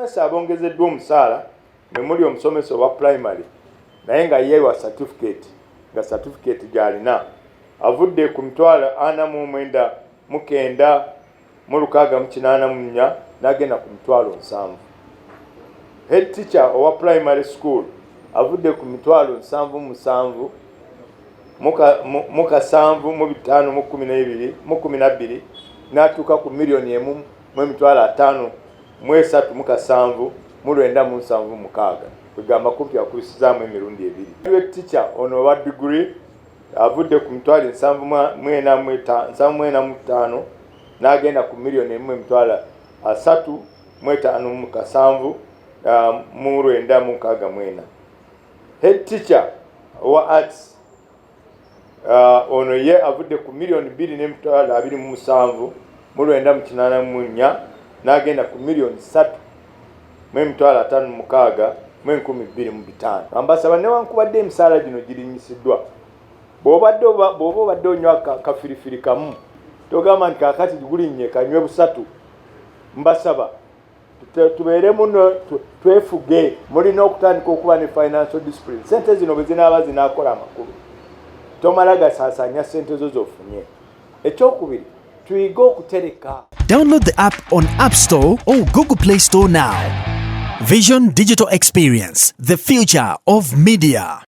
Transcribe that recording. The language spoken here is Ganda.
abasomesa abongezeddwa omusaala mwe muli omusomesa owa primary naye nga yeewa certificate nga certificate gy'alina avudde ku mitwalo 49,684 n'agenda ku mitwalo 7. Head teacher owa primary school avudde ku mitwalo 7,700 mu7,512 n'atuuka ku $1,5,3,797,976 kwegamba kumpi akusizaamu emirundi ebiri. Graduate teacher ono owa degree avudde ku mitwalo 7,45 n'agenda ku $1,357,964. Head teacher owa arts ono ye avudde ku $2,227,984 n'agenda ku $3,56,255. Ambasaba newankubadde emisaala gino girinyisiddwa, bw'obadde onywa kafirifiri kamu togamba nti kakati gulinnye kanywe busatu. Mbasaba tubeere muno twefuge, mulina okutandika okuba ne financial discipline. Sente zino bwe zinaaba zinaakola amakulu tomala gasaasanya sente zo zofunye. Ekyokubiri tuyige okutereka. Download the app on App Store or Google Play Store now. Vision Digital Experience, the future of media.